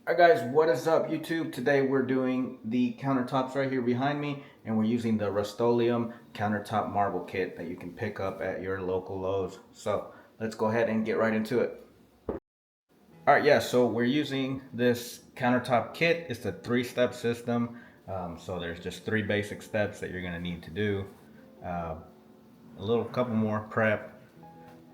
Alright guys, what is up YouTube? Today we're doing the countertops right here behind me, and we're using the Rustoleum Countertop Marble Kit that you can pick up at your local Lowe's. So let's go ahead and get right into it. Alright, yeah, so we're using this countertop kit. It's a 3-step system. So there's just 3 basic steps that you're going to need to do. A little couple more prep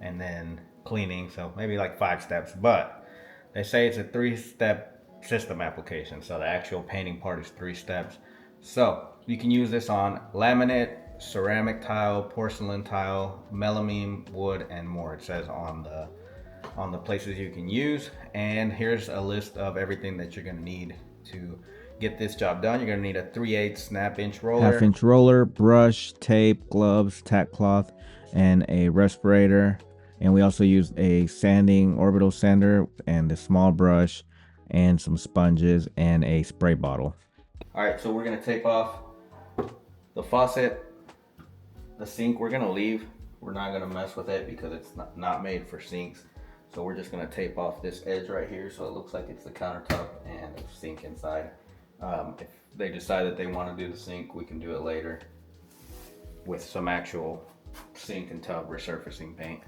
and then cleaning, so maybe like 5 steps, but they say it's a 3-step system application, so the actual painting part is 3 steps. So you can use this on laminate, ceramic tile, porcelain tile, melamine, wood, and more. It says on the places you can use, and here's a list of everything that you're going to need to get this job done. You're going to need a 3/8 snap inch roller, half-inch roller, brush, tape, gloves, tack cloth, and a respirator. And we also used a sanding orbital sander and a small brush and some sponges and a spray bottle. All right, so we're going to tape off the faucet. The sink we're gonna leave. We're not gonna mess with it because it's not made for sinks. So we're just gonna tape off this edge right here so it looks like it's the countertop and a sink inside. If they decide that they want to do the sink, we can do it later with some actual sink and tub resurfacing paint.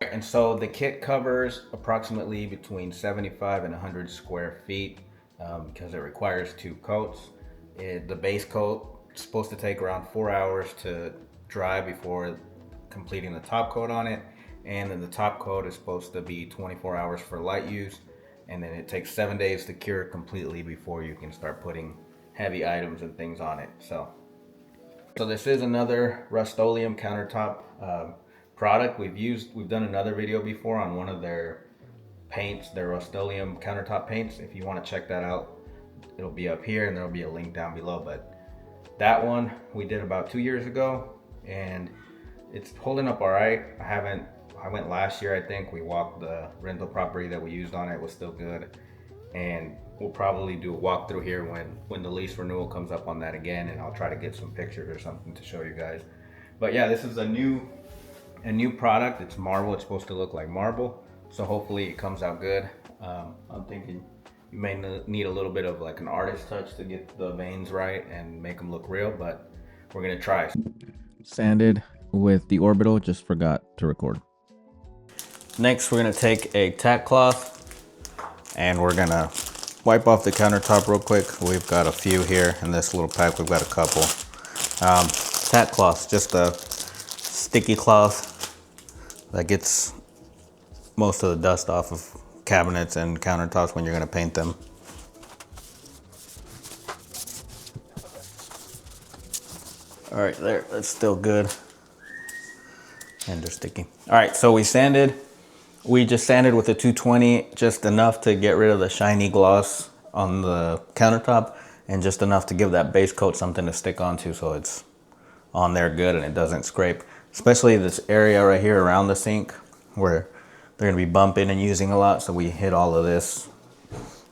And so the kit covers approximately between 75 and 100 square feet because it requires 2 coats. The base coat is supposed to take around 4 hours to dry before completing the top coat on it, and then the top coat is supposed to be 24 hours for light use, and then it takes 7 days to cure completely before you can start putting heavy items and things on it. So this is another Rust-Oleum countertop product. We've done another video before on one of their paints, their Rust-Oleum countertop paints. If you want to check that out, it'll be up here and there'll be a link down below. But that one we did about 2 years ago, and it's holding up all right. I went last year, I think. We walked the rental property that we used on it, was still good, and we'll probably do a walkthrough here when the lease renewal comes up on that again, and I'll try to get some pictures or something to show you guys. But yeah, this is a new product. It's marble. It's supposed to look like marble, so hopefully it comes out good. I'm thinking you may need a little bit of like an artist touch to get the veins right and make them look real, but we're gonna try. Sanded with the orbital, just forgot to record. Next, we're gonna take a tack cloth and we're gonna wipe off the countertop real quick. We've got a few here in this little pack. We've got a couple. Tack cloth, just a sticky cloth that gets most of the dust off of cabinets and countertops when you're gonna paint them. All right, there, that's still good. And they're sticky. All right, so we just sanded with a 220, just enough to get rid of the shiny gloss on the countertop and just enough to give that base coat something to stick onto so it's on there good and it doesn't scrape. Especially this area right here around the sink where they're gonna be bumping and using a lot, so we hit all of this.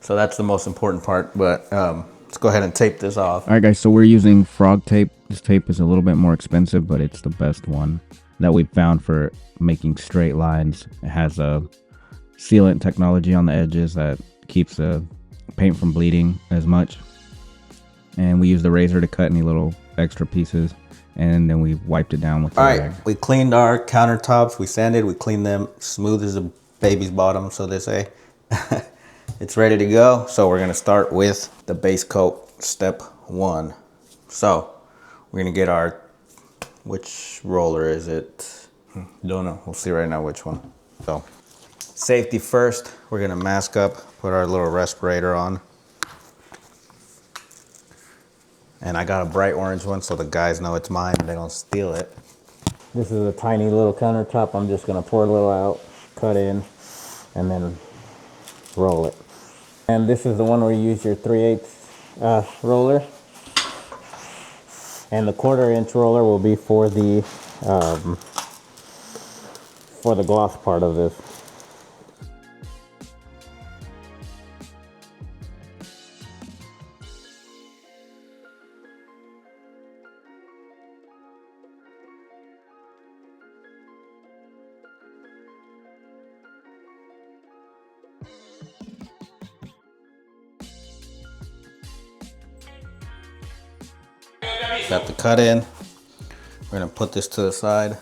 So that's the most important part, but let's go ahead and tape this off. All right, guys, so we're using frog tape. This tape is a little bit more expensive, but it's the best one that we've found for making straight lines. It has a sealant technology on the edges that keeps the paint from bleeding as much. And we use the razor to cut any little extra pieces, and then we wiped it down with the rag. We cleaned our countertops, we sanded, we cleaned them smooth as a baby's bottom, so they say. It's ready to go. So we're gonna start with the base coat, step 1. So we're gonna get our, which roller is it? Don't know, we'll see right now which one. So safety first, we're gonna mask up, put our little respirator on. And I got a bright orange one so the guys know it's mine and they don't steal it. This is a tiny little countertop. I'm just gonna pour a little out, cut in, and then roll it. And this is the one where you use your 3/8 roller. And the 1/4 inch roller will be for the gloss part of this. Got the cut in. We're gonna put this to the side.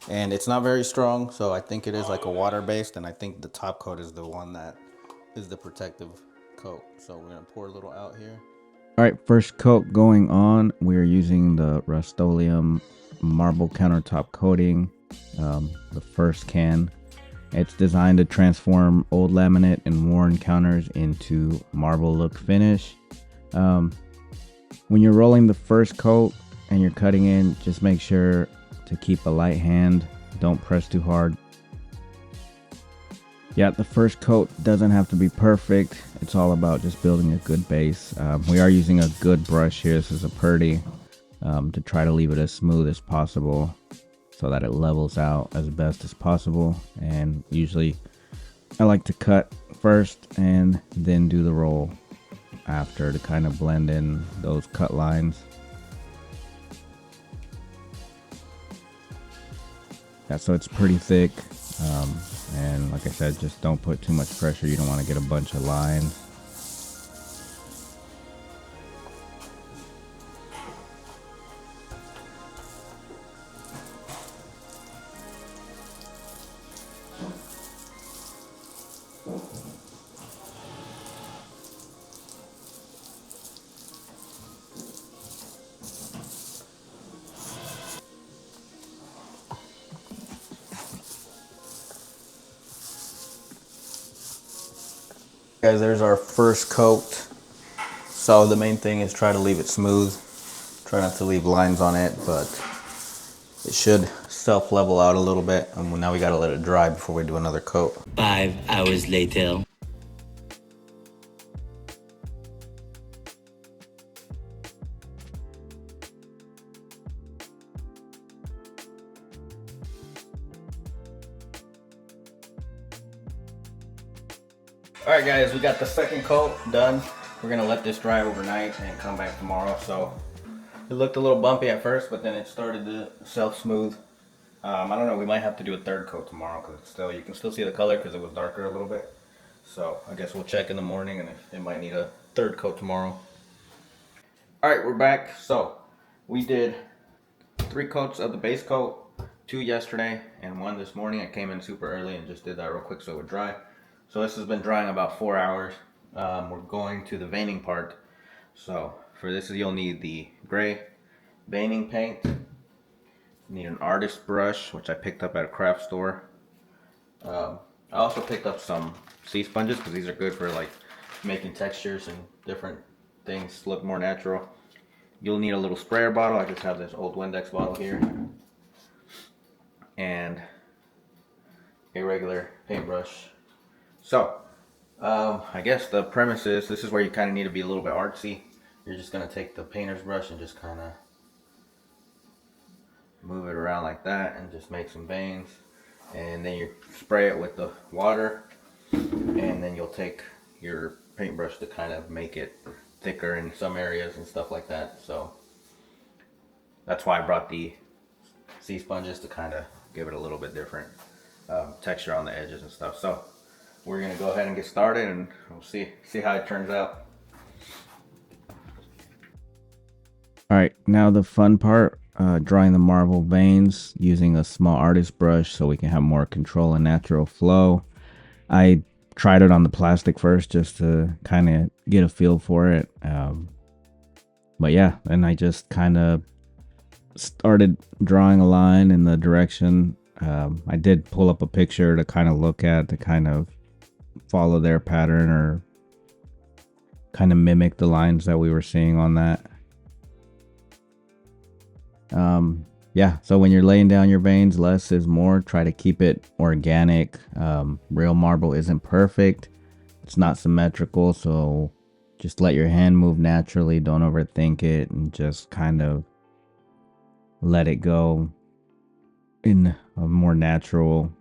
And it's not very strong, so I think it is like a water-based, and I think the top coat is the one that is the protective coat. So we're gonna pour a little out here. All right, first coat going on. We're using the Rust-Oleum Marble Countertop coating, the first can. It's designed to transform old laminate and worn counters into marble look finish. When you're rolling the first coat and you're cutting in, just make sure to keep a light hand. Don't press too hard. Yeah, the first coat doesn't have to be perfect. It's all about just building a good base. We are using a good brush here. This is a Purdy, to try to leave it as smooth as possible so that it levels out as best as possible. And usually I like to cut first and then do the roll after to kind of blend in those cut lines. Yeah, so it's pretty thick, and like I said, just don't put too much pressure. You don't want to get a bunch of lines. Guys, there's our first coat. So the main thing is try to leave it smooth. Try not to leave lines on it, but it should self-level out a little bit. And now we gotta let it dry before we do another coat. 5 hours later. Alright guys, we got the second coat done. We're gonna let this dry overnight and come back tomorrow. So it looked a little bumpy at first, but then it started to self-smooth. I don't know, we might have to do a third coat tomorrow because you can still see the color because it was darker a little bit. So I guess we'll check in the morning, and it might need a third coat tomorrow. Alright, we're back. So we did 3 coats of the base coat, 2 yesterday and 1 this morning. I came in super early and just did that real quick so it would dry. So this has been drying about 4 hours. We're going to the veining part. So for this, you'll need the gray veining paint. You need an artist brush, which I picked up at a craft store. I also picked up some sea sponges because these are good for like making textures and different things look more natural. You'll need a little sprayer bottle. I just have this old Windex bottle here. And a regular paintbrush. So, I guess the premise is, this is where you kind of need to be a little bit artsy. You're just going to take the painter's brush and just kind of move it around like that and just make some veins. And then you spray it with the water. And then you'll take your paintbrush to kind of make it thicker in some areas and stuff like that. So, that's why I brought the sea sponges, to kind of give it a little bit different texture on the edges and stuff. So we're gonna go ahead and get started, and we'll see how it turns out. All right, now the fun part, drawing the marble veins using a small artist brush so we can have more control and natural flow. I tried it on the plastic first just to kind of get a feel for it. But yeah, and I just kind of started drawing a line in the direction. I did pull up a picture to kind of look at, to kind of follow their pattern or kind of mimic the lines that we were seeing on that. Yeah, so when you're laying down your veins, less is more. Try to keep it organic. Real marble isn't perfect. It's not symmetrical, so just let your hand move naturally. Don't overthink it, and just kind of let it go in a more natural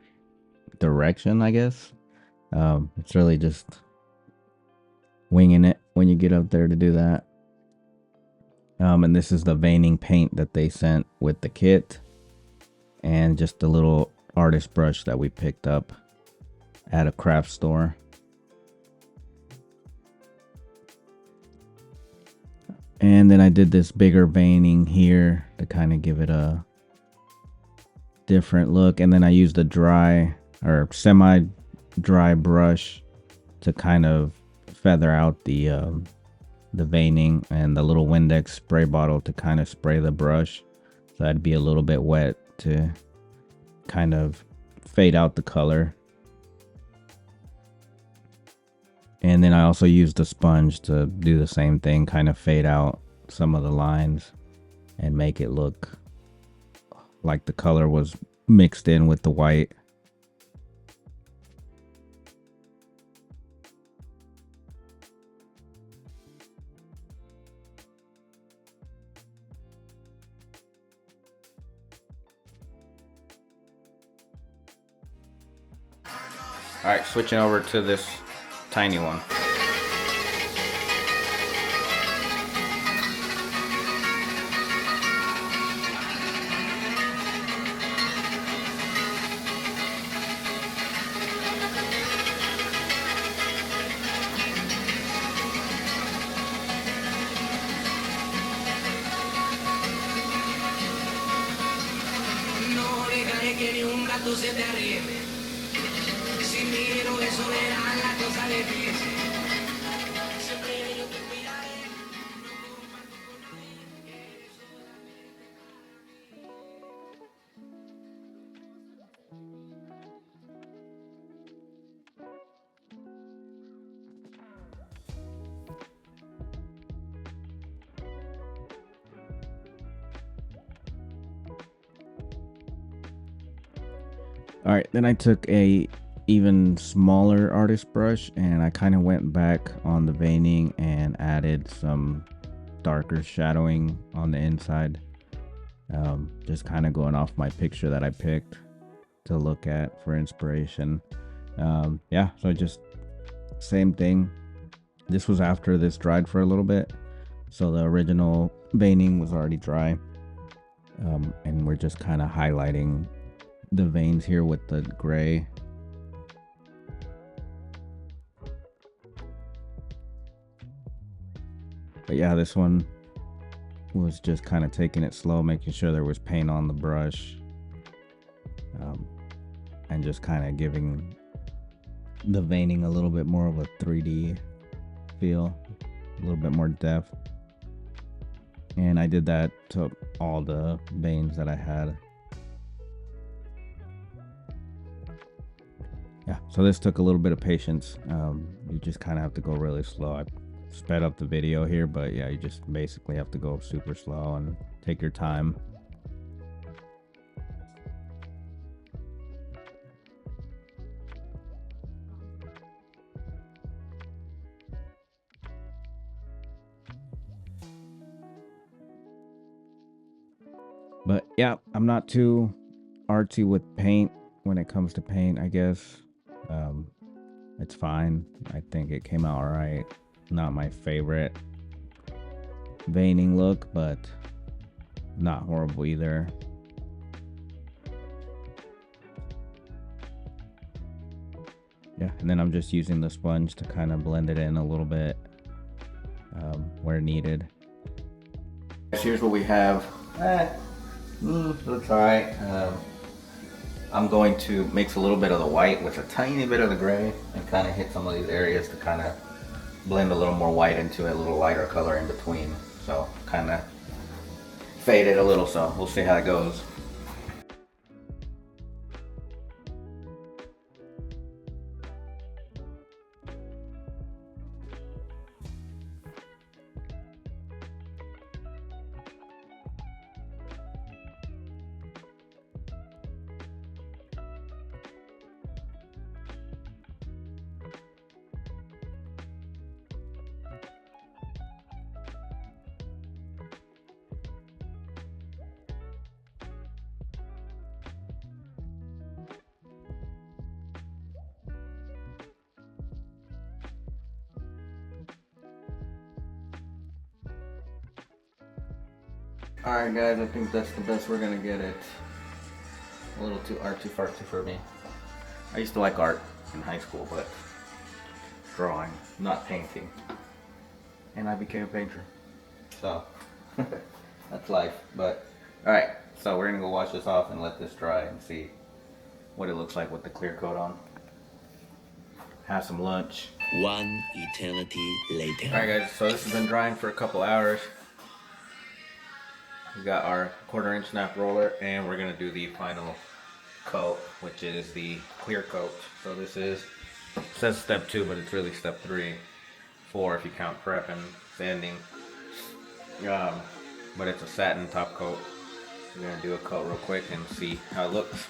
direction, I guess. It's really just winging it when you get up there to do that. And this is the veining paint that they sent with the kit, and just a little artist brush that we picked up at a craft store. And then I did this bigger veining here to kind of give it a different look. And then I used a dry or semi-dry brush to kind of feather out the veining, and the little Windex spray bottle to kind of spray the brush. So that'd be a little bit wet to kind of fade out the color. And then I also used a sponge to do the same thing, kind of fade out some of the lines and make it look like the color was mixed in with the white. All right, switching over to this tiny one. No dejaré que ni un gato se te arrime. Si miro eso verás la cosa difícil. Siempre yo te cuidaré. No comparto con nadie. All right, then I took a even smaller artist brush and I kind of went back on the veining and added some darker shadowing on the inside. Just kind of going off my picture that I picked to look at for inspiration. Yeah, so just same thing. This was after this dried for a little bit, so the original veining was already dry. And we're just kind of highlighting the veins here with the gray. But yeah, this one was just kind of taking it slow, making sure there was paint on the brush, and just kind of giving the veining a little bit more of a 3D feel, a little bit more depth. And I did that to all the veins that I had. Yeah, so this took a little bit of patience. You just kind of have to go really slow. I sped up the video here, but yeah, you just basically have to go super slow and take your time. But yeah, I'm not too artsy with paint when it comes to paint, I guess. It's fine. I think it came out all right. Not my favorite veining look, but not horrible either. Yeah, and then I'm just using the sponge to kind of blend it in a little bit where needed. Here's what we have. Looks alright. I'm going to mix a little bit of the white with a tiny bit of the gray and kind of hit some of these areas to kind of blend a little more white into a little lighter color in between. So kind of fade it a little, so we'll see how it goes. Alright guys, I think that's the best we're gonna get it. A little too artsy fartsy for me. I used to like art in high school, but drawing, not painting. And I became a painter. So that's life. But all right, so we're gonna go wash this off and let this dry and see what it looks like with the clear coat on. Have some lunch. One eternity later. All right, guys. So this has been drying for a couple hours. We got our 1/4 inch snap roller, and we're gonna do the final coat, which is the clear coat. So this is, it says step 2, but it's really step 3, 4 if you count prep and sanding. But it's a satin top coat. We're gonna do a coat real quick and see how it looks.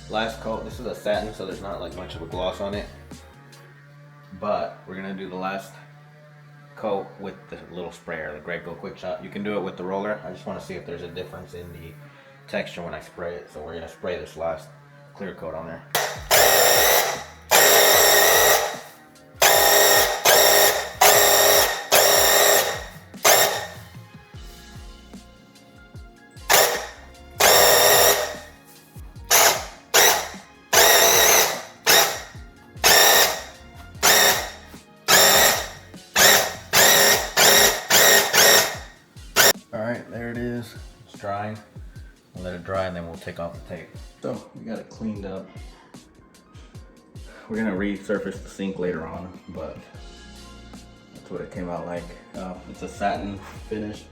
Last coat, this is a satin, so there's not like much of a gloss on it. But we're gonna do the last coat with the little sprayer, the Great Go Quick Shot. You can do it with the roller. I just want to see if there's a difference in the texture when I spray it. So we're gonna spray this last clear coat on there. Alright, there it is. It's drying. We'll let it dry and then we'll take off the tape. So we got it cleaned up. We're gonna resurface the sink later on, but that's what it came out like. It's a satin finish,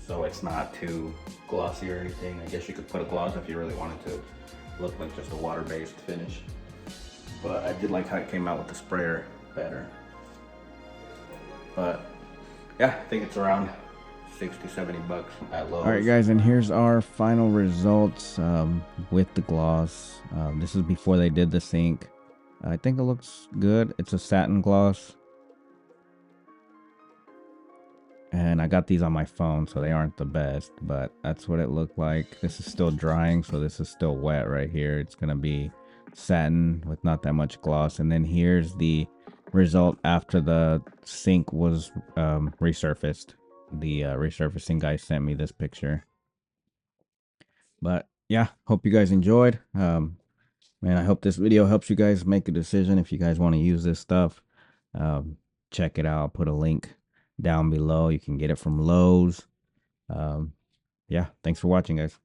so it's not too glossy or anything. I guess you could put a gloss if you really wanted to. Look like just a water-based finish. But I did like how it came out with the sprayer better. But yeah, I think it's around 60-70 bucks at Lowe's. All right, guys, and here's our final results with the gloss. This is before they did the sink. I think it looks good. It's a satin gloss, and I got these on my phone, so they aren't the best, but that's what it looked like. This is still drying, so this is still wet right here. It's gonna be satin with not that much gloss. And then here's the result after the sink was resurfaced. The resurfacing guy sent me this picture. But yeah, hope you guys enjoyed. Man, I hope this video helps you guys make a decision if you guys want to use this stuff. Check it out. I'll put a link down below. You can get it from Lowe's. Yeah, thanks for watching, guys.